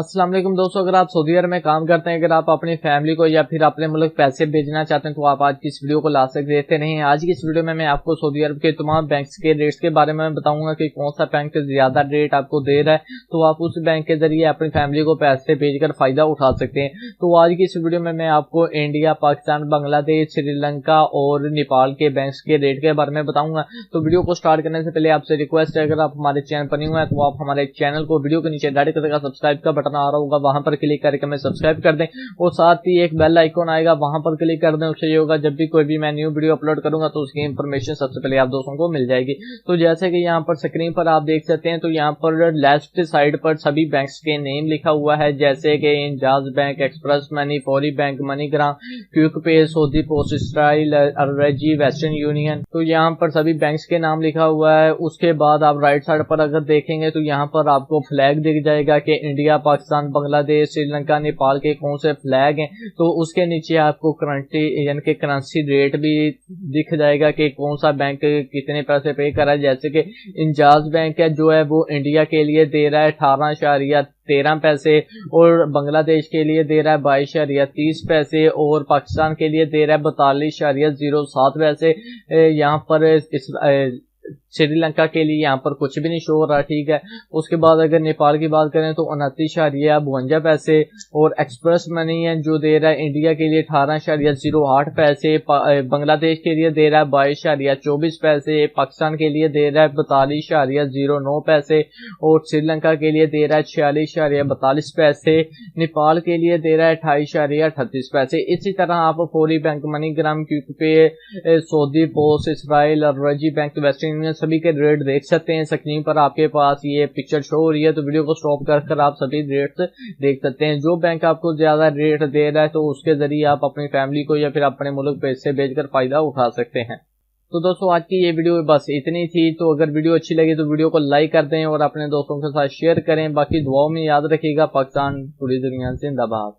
अस्सलाम वालेकुम दोस्तों, अगर आप सऊदी अरब में काम करते हैं, अगर आप अपनी फैमिली को या फिर अपने मुल्क पैसे भेजना चाहते हैं तो आप आज की इस वीडियो को लास्ट तक देखते रहें। आज की इस वीडियो में मैं आपको सऊदी अरब के तमाम बैंक्स के रेट्स के बारे में बताऊंगा कि कौन सा बैंक ज्यादा रेट आपको दे रहा है, तो आप उस बैंक के जरिए अपनी फैमिली को पैसे भेजकर फायदा उठा सकते हैं। तो आज की इस वीडियो में मैं आपको इंडिया, पाकिस्तान, बांग्लादेश, श्रीलंका और नेपाल के बैंक्स के रेट के बारे में बताऊंगा। तो वीडियो को स्टार्ट करने से पहले आपसे रिक्वेस्ट है, अगर आप हमारे चैनल पर नहीं हुए तो आप हमारे चैनल को वीडियो के नीचे डायरेक्ट करके सब्सक्राइब का बटन आ रहा होगा, वहां पर क्लिक करके हमें सब्सक्राइब कर दें और साथ ही एक बेल आइकॉन आएगा, वहां पर क्लिक कर दें। उससे ये होगा जब भी कोई भी मैं न्यू वीडियो अपलोड करूंगा तो उसकी इंफॉर्मेशन सबसे पहले आप दोस्तों को मिल जाएगी। तो जैसे कि यहाँ पर स्क्रीन पर आप देख सकते हैं, तो यहाँ पर लेफ्ट साइड पर सभी बैंक्स के नेम लिखा हुआ है, जैसे कि इंजाज बैंक, एक्सप्रेस मनी, फौरी बैंक, मनीग्राम, क्विक पे, सऊदी पोस्ट, स्टाइल, अरजी, वेस्टर्न यूनियन। तो यहाँ पर सभी बैंक्स के नाम लिखा हुआ है। उसके बाद आप राइट साइड पर अगर देखेंगे तो यहाँ पर आपको फ्लैग दिख जाएगा कि इंडिया, पाकिस्तान, बांग्लादेश, श्रीलंका, नेपाल के कौन से फ्लैग हैं। तो उसके नीचे आपको करेंसी यानी कि करेंसी रेट भी दिख जाएगा कि कौन सा बैंक कितने पैसे पे कर रहा है। जैसे कि इंजाज बैंक है जो है वो इंडिया के लिए दे रहा है 18.13 पैसे और बांग्लादेश के लिए दे रहा है 22.30 पैसे और पाकिस्तान के लिए दे रहा है 42.07 पैसे। यहाँ पर श्रीलंका के लिए यहाँ पर कुछ भी नहीं शो हो रहा, ठीक है। उसके बाद अगर नेपाल की बात करें तो 29.52 पैसे और एक्सप्रेस मनी है जो दे रहा है इंडिया के लिए 18.08 पैसे, बांग्लादेश के लिए दे रहा है 22.24 पैसे, पाकिस्तान के लिए दे रहा है 42.09 पैसे और श्रीलंका के लिए दे रहा है 46.42 पैसे, नेपाल के लिए दे रहा है 28.38 पैसे। इसी तरह आप फौरी बैंक, मनीग्राम, क्विक पे, सऊदी पोस्ट, इसराइल, अरजी बैंक, वेस्टर्न यूनियन सभी के रेट देख सकते हैं। स्क्रीन पर आपके पास ये पिक्चर शो हो रही है, तो वीडियो को स्टॉप कर आप सभी रेट्स देख सकते हैं। जो बैंक आपको ज्यादा रेट दे रहा है तो उसके जरिए आप अपनी फैमिली को या फिर अपने मुल्क पैसे भेजकर फायदा उठा सकते हैं। तो दोस्तों आज की ये वीडियो बस इतनी थी। तो अगर वीडियो अच्छी लगी तो वीडियो को लाइक कर दें और अपने दोस्तों के साथ शेयर करें। बाकी दुआओं में याद रखिएगा। पाकिस्तान पूरी दुनिया जिंदाबाद।